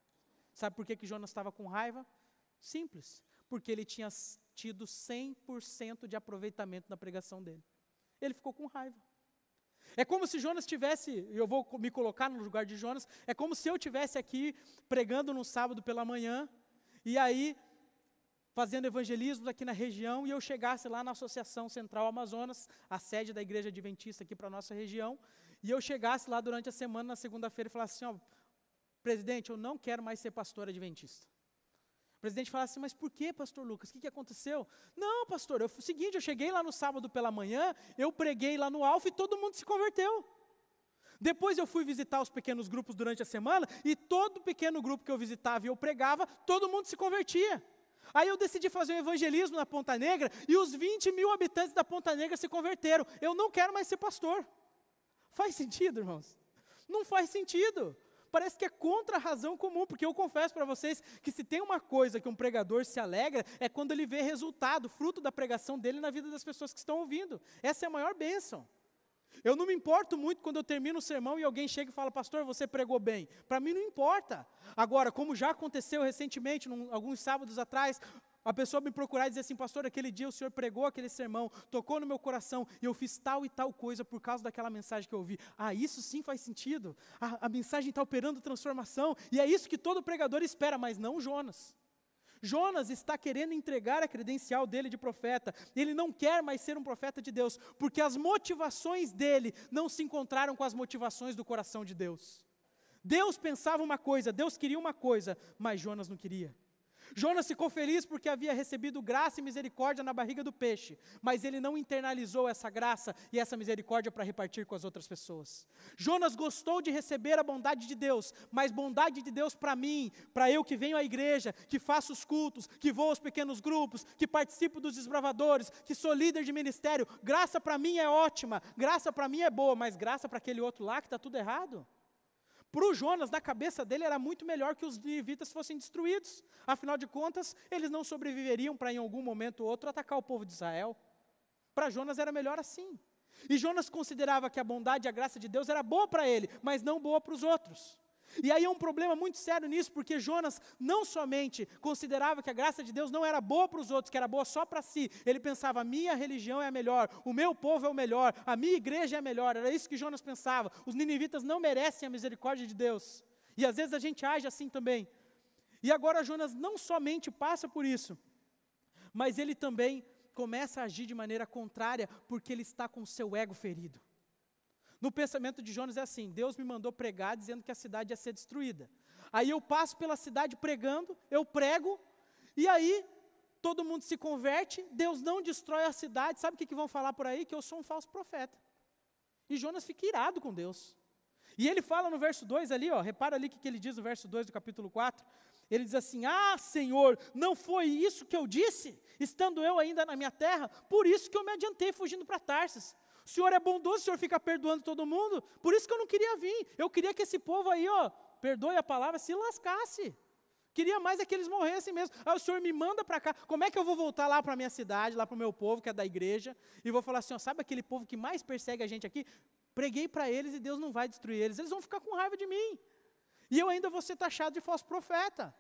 Sabe por que Jonas estava com raiva? Simples, porque ele tinha tido 100% de aproveitamento na pregação dele. Ele ficou com raiva. É como se Jonas tivesse, eu vou me colocar no lugar de Jonas, é como se eu tivesse aqui pregando no sábado pela manhã, e aí fazendo evangelismo aqui na região, e eu chegasse lá na Associação Central Amazonas, a sede da Igreja Adventista aqui para a nossa região, e eu chegasse lá durante a semana, na segunda-feira, e falasse assim, presidente, eu não quero mais ser pastor adventista. O presidente falasse assim, mas por que, pastor Lucas? O que aconteceu? Não, pastor, o seguinte, eu cheguei lá no sábado pela manhã, eu preguei lá no Alfa e todo mundo se converteu. Depois eu fui visitar os pequenos grupos durante a semana, e todo pequeno grupo que eu visitava e eu pregava, todo mundo se convertia. Aí eu decidi fazer um evangelismo na Ponta Negra, e os 20 mil habitantes da Ponta Negra se converteram. Eu não quero mais ser pastor. Faz sentido, irmãos? Não faz sentido. Parece que é contra a razão comum, porque eu confesso para vocês que se tem uma coisa que um pregador se alegra, é quando ele vê resultado, fruto da pregação dele na vida das pessoas que estão ouvindo. Essa é a maior bênção. Eu não me importo muito quando eu termino o sermão e alguém chega e fala, pastor, você pregou bem. Para mim não importa. Agora, como já aconteceu recentemente, alguns sábados atrás, a pessoa me procurar e dizer assim, pastor, aquele dia o senhor pregou aquele sermão, tocou no meu coração, e eu fiz tal e tal coisa por causa daquela mensagem que eu ouvi. Isso sim faz sentido. A mensagem está operando transformação, e é isso que todo pregador espera, mas não Jonas. Jonas está querendo entregar a credencial dele de profeta. Ele não quer mais ser um profeta de Deus, porque as motivações dele não se encontraram com as motivações do coração de Deus. Deus pensava uma coisa, Deus queria uma coisa, mas Jonas não queria. Jonas ficou feliz porque havia recebido graça e misericórdia na barriga do peixe, mas ele não internalizou essa graça e essa misericórdia para repartir com as outras pessoas. Jonas gostou de receber a bondade de Deus, mas bondade de Deus para mim, para eu que venho à igreja, que faço os cultos, que vou aos pequenos grupos, que participo dos desbravadores, que sou líder de ministério, graça para mim é ótima, graça para mim é boa, mas graça para aquele outro lá que está tudo errado? Para o Jonas, na cabeça dele, era muito melhor que os ninivitas fossem destruídos. Afinal de contas, eles não sobreviveriam para em algum momento ou outro atacar o povo de Israel. Para Jonas era melhor assim. E Jonas considerava que a bondade e a graça de Deus era boa para ele, mas não boa para os outros. E aí é um problema muito sério nisso, porque Jonas não somente considerava que a graça de Deus não era boa para os outros, que era boa só para si. Ele pensava, a minha religião é a melhor, o meu povo é o melhor, a minha igreja é a melhor. Era isso que Jonas pensava. Os ninivitas não merecem a misericórdia de Deus. E às vezes a gente age assim também. E agora Jonas não somente passa por isso, mas ele também começa a agir de maneira contrária, porque ele está com o seu ego ferido. No pensamento de Jonas é assim, Deus me mandou pregar dizendo que a cidade ia ser destruída. Aí eu passo pela cidade pregando, eu prego, e aí todo mundo se converte, Deus não destrói a cidade, sabe o que vão falar por aí? Que eu sou um falso profeta. E Jonas fica irado com Deus. E ele fala no verso 2 ali, repara ali o que ele diz no verso 2 do capítulo 4, ele diz assim, Senhor, não foi isso que eu disse, estando eu ainda na minha terra, por isso que eu me adiantei fugindo para Tarsis. O Senhor é bondoso, o Senhor fica perdoando todo mundo, por isso que eu não queria vir. Eu queria que esse povo aí, perdoe a palavra, se lascasse. Queria mais é que eles morressem mesmo. Aí o Senhor me manda para cá. Como é que eu vou voltar lá para a minha cidade, lá para o meu povo, que é da igreja, e vou falar assim, sabe aquele povo que mais persegue a gente aqui? Preguei para eles e Deus não vai destruir eles. Eles vão ficar com raiva de mim. E eu ainda vou ser taxado de falso profeta.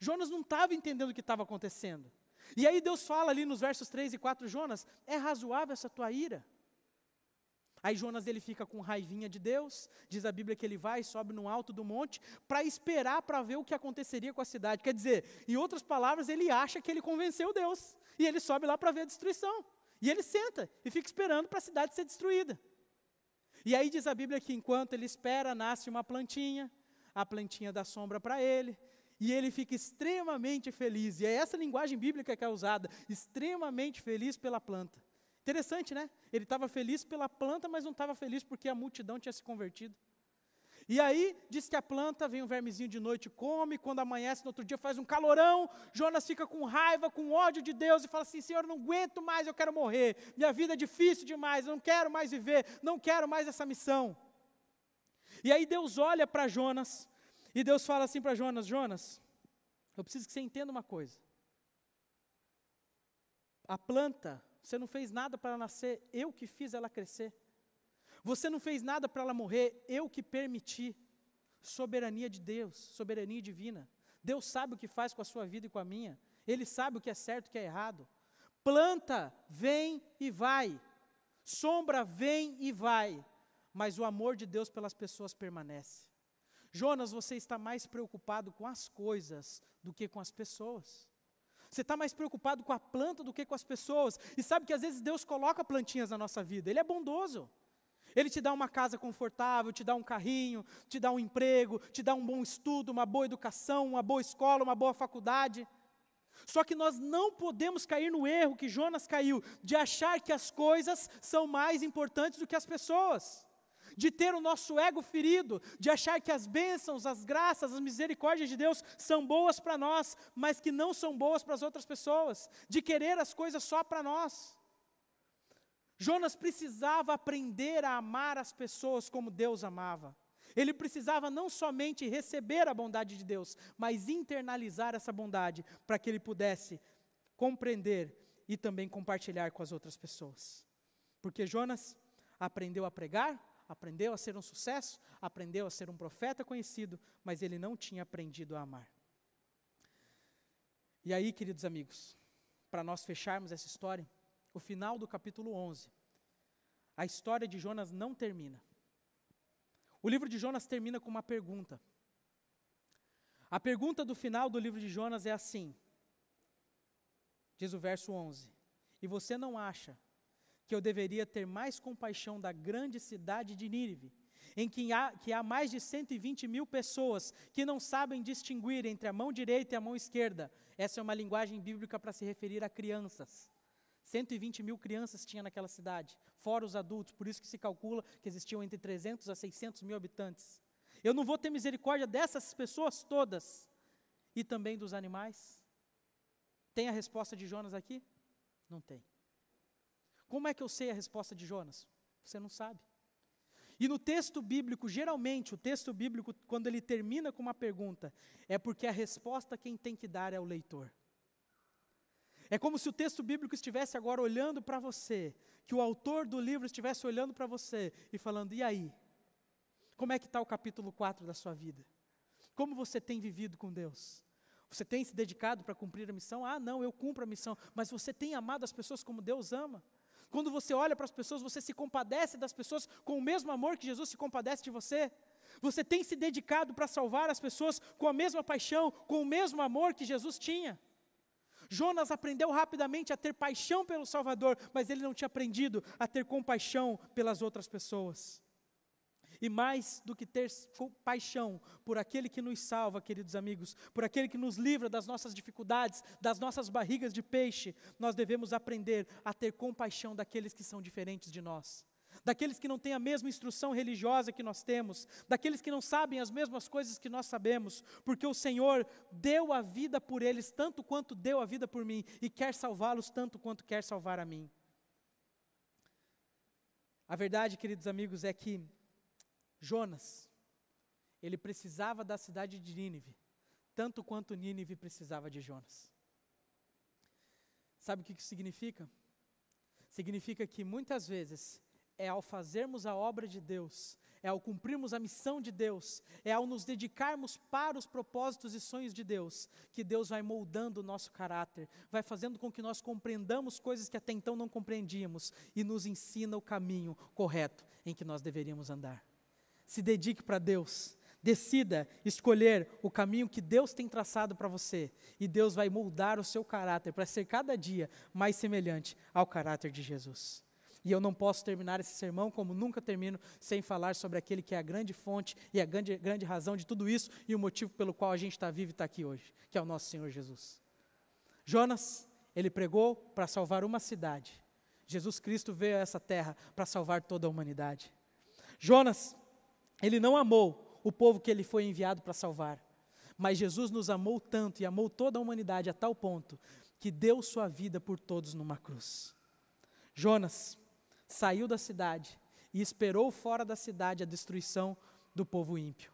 Jonas não estava entendendo o que estava acontecendo. E aí Deus fala ali nos versos 3 e 4, Jonas, é razoável essa tua ira? Aí Jonas ele fica com raivinha de Deus, diz a Bíblia que ele vai e sobe no alto do monte para esperar para ver o que aconteceria com a cidade. Quer dizer, em outras palavras, ele acha que ele convenceu Deus. E ele sobe lá para ver a destruição. E ele senta e fica esperando para a cidade ser destruída. E aí diz a Bíblia que enquanto ele espera, nasce uma plantinha, a plantinha dá sombra para ele, e ele fica extremamente feliz. E é essa linguagem bíblica que é usada, extremamente feliz pela planta. Interessante, né? Ele estava feliz pela planta, mas não estava feliz porque a multidão tinha se convertido. E aí, diz que a planta, vem um vermezinho de noite, come, quando amanhece no outro dia faz um calorão, Jonas fica com raiva, com ódio de Deus e fala assim, Senhor, eu não aguento mais, eu quero morrer, minha vida é difícil demais, eu não quero mais viver, não quero mais essa missão. E aí Deus olha para Jonas, e Deus fala assim para Jonas, Jonas, eu preciso que você entenda uma coisa. A planta, você não fez nada para ela nascer, eu que fiz ela crescer. Você não fez nada para ela morrer, eu que permiti. Soberania de Deus, soberania divina. Deus sabe o que faz com a sua vida e com a minha. Ele sabe o que é certo e o que é errado. Planta vem e vai. Sombra vem e vai. Mas o amor de Deus pelas pessoas permanece. Jonas, você está mais preocupado com as coisas do que com as pessoas. Você está mais preocupado com a planta do que com as pessoas. E sabe que às vezes Deus coloca plantinhas na nossa vida. Ele é bondoso. Ele te dá uma casa confortável, te dá um carrinho, te dá um emprego, te dá um bom estudo, uma boa educação, uma boa escola, uma boa faculdade. Só que nós não podemos cair no erro que Jonas caiu, de achar que as coisas são mais importantes do que as pessoas. De ter o nosso ego ferido, de achar que as bênçãos, as graças, as misericórdias de Deus são boas para nós, mas que não são boas para as outras pessoas, de querer as coisas só para nós. Jonas precisava aprender a amar as pessoas como Deus amava. Ele precisava não somente receber a bondade de Deus, mas internalizar essa bondade, para que ele pudesse compreender e também compartilhar com as outras pessoas. Porque Jonas aprendeu a pregar, aprendeu a ser um sucesso, aprendeu a ser um profeta conhecido, mas ele não tinha aprendido a amar. E aí, queridos amigos, para nós fecharmos essa história, o final do capítulo 11, a história de Jonas não termina. O livro de Jonas termina com uma pergunta. A pergunta do final do livro de Jonas é assim, diz o verso 11, e você não acha que eu deveria ter mais compaixão da grande cidade de Nínive, em que há mais de 120 mil pessoas que não sabem distinguir entre a mão direita e a mão esquerda. Essa é uma linguagem bíblica para se referir a crianças. 120 mil crianças tinha naquela cidade, fora os adultos, por isso que se calcula que existiam entre 300 a 600 mil habitantes. Eu não vou ter misericórdia dessas pessoas todas e também dos animais? Tem a resposta de Jonas aqui? Não tem. Como é que eu sei a resposta de Jonas? Você não sabe. E no texto bíblico, geralmente, o texto bíblico, quando ele termina com uma pergunta, é porque a resposta quem tem que dar é o leitor. É como se o texto bíblico estivesse agora olhando para você, que o autor do livro estivesse olhando para você e falando, e aí? Como é que está o capítulo 4 da sua vida? Como você tem vivido com Deus? Você tem se dedicado para cumprir a missão? Ah, não, eu cumpro a missão. Mas você tem amado as pessoas como Deus ama? Quando você olha para as pessoas, você se compadece das pessoas com o mesmo amor que Jesus se compadece de você? Você tem se dedicado para salvar as pessoas com a mesma paixão, com o mesmo amor que Jesus tinha? Jonas aprendeu rapidamente a ter paixão pelo Salvador, mas ele não tinha aprendido a ter compaixão pelas outras pessoas. E mais do que ter paixão por aquele que nos salva, queridos amigos, por aquele que nos livra das nossas dificuldades, das nossas barrigas de peixe, nós devemos aprender a ter compaixão daqueles que são diferentes de nós, daqueles que não têm a mesma instrução religiosa que nós temos, daqueles que não sabem as mesmas coisas que nós sabemos, porque o Senhor deu a vida por eles tanto quanto deu a vida por mim, e quer salvá-los tanto quanto quer salvar a mim. A verdade, queridos amigos, é que Jonas, ele precisava da cidade de Nínive, tanto quanto Nínive precisava de Jonas. Sabe o que isso significa? Significa que muitas vezes é ao fazermos a obra de Deus, é ao cumprirmos a missão de Deus, é ao nos dedicarmos para os propósitos e sonhos de Deus, que Deus vai moldando o nosso caráter, vai fazendo com que nós compreendamos coisas que até então não compreendíamos e nos ensina o caminho correto em que nós deveríamos andar. Se dedique para Deus, decida escolher o caminho que Deus tem traçado para você, e Deus vai moldar o seu caráter para ser cada dia mais semelhante ao caráter de Jesus. E eu não posso terminar esse sermão como nunca termino, sem falar sobre aquele que é a grande fonte e a grande razão de tudo isso, e o motivo pelo qual a gente está vivo e está aqui hoje, que é o nosso Senhor Jesus. Jonas, ele pregou para salvar uma cidade. Jesus Cristo veio a essa terra para salvar toda a humanidade. Jonas, ele não amou o povo que ele foi enviado para salvar, mas Jesus nos amou tanto e amou toda a humanidade a tal ponto que deu sua vida por todos numa cruz. Jonas saiu da cidade e esperou fora da cidade a destruição do povo ímpio.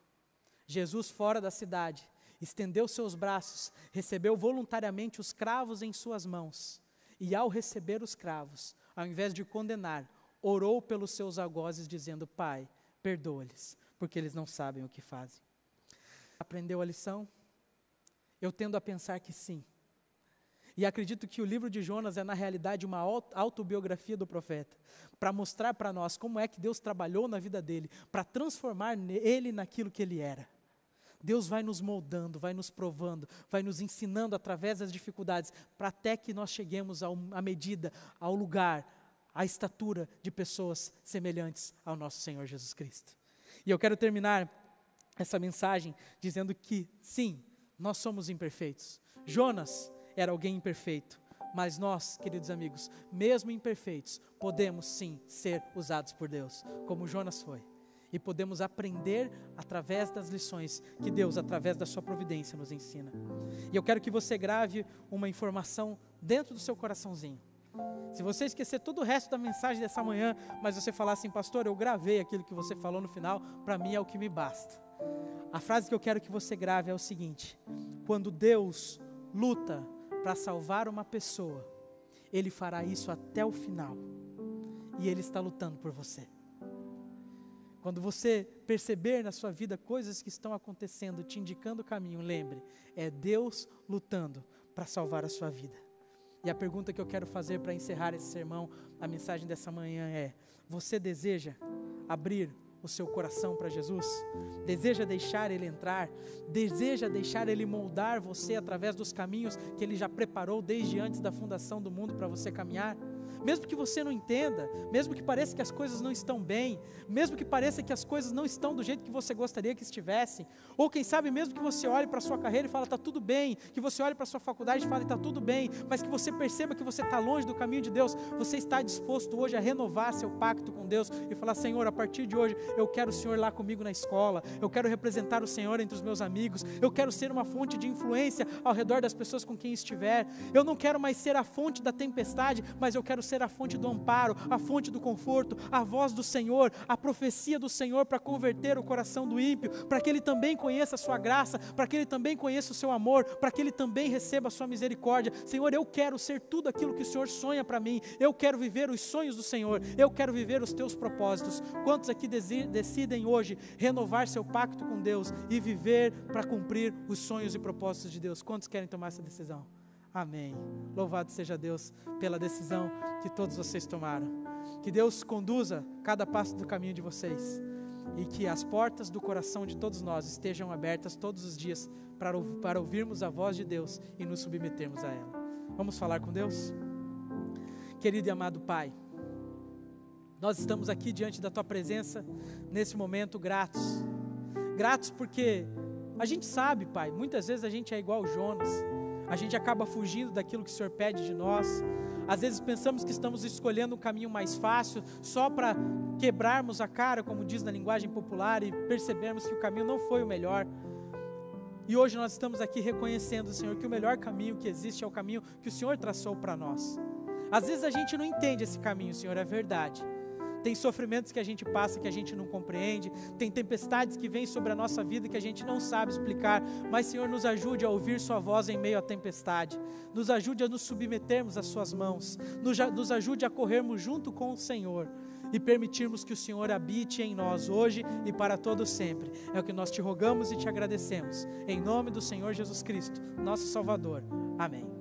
Jesus, fora da cidade, estendeu seus braços, recebeu voluntariamente os cravos em suas mãos, e ao receber os cravos, ao invés de condenar, orou pelos seus algozes dizendo, Pai, perdoa-lhes, porque eles não sabem o que fazem. Aprendeu a lição? Eu tendo a pensar que sim. E acredito que o livro de Jonas é, na realidade, uma autobiografia do profeta, para mostrar para nós como é que Deus trabalhou na vida dele, para transformar ele naquilo que ele era. Deus vai nos moldando, vai nos provando, vai nos ensinando através das dificuldades, para até que nós cheguemos à medida, ao lugar, à estatura de pessoas semelhantes ao nosso Senhor Jesus Cristo. E eu quero terminar essa mensagem dizendo que, sim, nós somos imperfeitos. Jonas era alguém imperfeito, mas nós, queridos amigos, mesmo imperfeitos, podemos sim ser usados por Deus, como Jonas foi. E podemos aprender através das lições que Deus, através da sua providência, nos ensina. E eu quero que você grave uma informação dentro do seu coraçãozinho. Se você esquecer todo o resto da mensagem dessa manhã, mas você falar assim, pastor, eu gravei aquilo que você falou no final, para mim é o que me basta. A frase que eu quero que você grave é o seguinte: quando Deus luta para salvar uma pessoa, Ele fará isso até o final, e Ele está lutando por você. Quando você perceber na sua vida coisas que estão acontecendo, te indicando o caminho, lembre, é Deus lutando para salvar a sua vida. E a pergunta que eu quero fazer para encerrar esse sermão, a mensagem dessa manhã é: você deseja abrir o seu coração para Jesus? Deseja deixar Ele entrar? Deseja deixar Ele moldar você através dos caminhos que Ele já preparou desde antes da fundação do mundo para você caminhar? Mesmo que você não entenda, mesmo que pareça que as coisas não estão bem, mesmo que pareça que as coisas não estão do jeito que você gostaria que estivessem, ou quem sabe mesmo que você olhe para a sua carreira e fala, está tudo bem, que você olhe para a sua faculdade e fale, está tudo bem, mas que você perceba que você está longe do caminho de Deus, você está disposto hoje a renovar seu pacto com Deus e falar, Senhor, a partir de hoje eu quero o Senhor lá comigo na escola, eu quero representar o Senhor entre os meus amigos, eu quero ser uma fonte de influência ao redor das pessoas com quem estiver, eu não quero mais ser a fonte da tempestade, mas eu quero ser a fonte do amparo, a fonte do conforto, a voz do Senhor, a profecia do Senhor para converter o coração do ímpio, para que ele também conheça a sua graça, para que ele também conheça o seu amor, para que ele também receba a sua misericórdia. Senhor, eu quero ser tudo aquilo que o Senhor sonha para mim, eu quero viver os sonhos do Senhor, eu quero viver os teus propósitos. Quantos aqui decidem hoje renovar seu pacto com Deus e viver para cumprir os sonhos e propósitos de Deus? Quantos querem tomar essa decisão? Amém. Louvado seja Deus pela decisão que todos vocês tomaram. Que Deus conduza cada passo do caminho de vocês e que as portas do coração de todos nós estejam abertas todos os dias para ouvirmos a voz de Deus e nos submetermos a ela. Vamos falar com Deus? Querido e amado Pai, nós estamos aqui diante da Tua presença nesse momento gratos. Gratos porque a gente sabe, Pai, muitas vezes a gente é igual Jonas. A gente acaba fugindo daquilo que o Senhor pede de nós. Às vezes pensamos que estamos escolhendo um caminho mais fácil, só para quebrarmos a cara, como diz na linguagem popular, e percebermos que o caminho não foi o melhor. E hoje nós estamos aqui reconhecendo, Senhor, que o melhor caminho que existe é o caminho que o Senhor traçou para nós. Às vezes a gente não entende esse caminho, Senhor, é verdade. Tem sofrimentos que a gente passa que a gente não compreende, tem tempestades que vêm sobre a nossa vida que a gente não sabe explicar, mas Senhor, nos ajude a ouvir Sua voz em meio à tempestade, nos ajude a nos submetermos às Suas mãos, nos ajude a corrermos junto com o Senhor e permitirmos que o Senhor habite em nós hoje e para todo sempre. É o que nós te rogamos e te agradecemos, em nome do Senhor Jesus Cristo, nosso Salvador. Amém.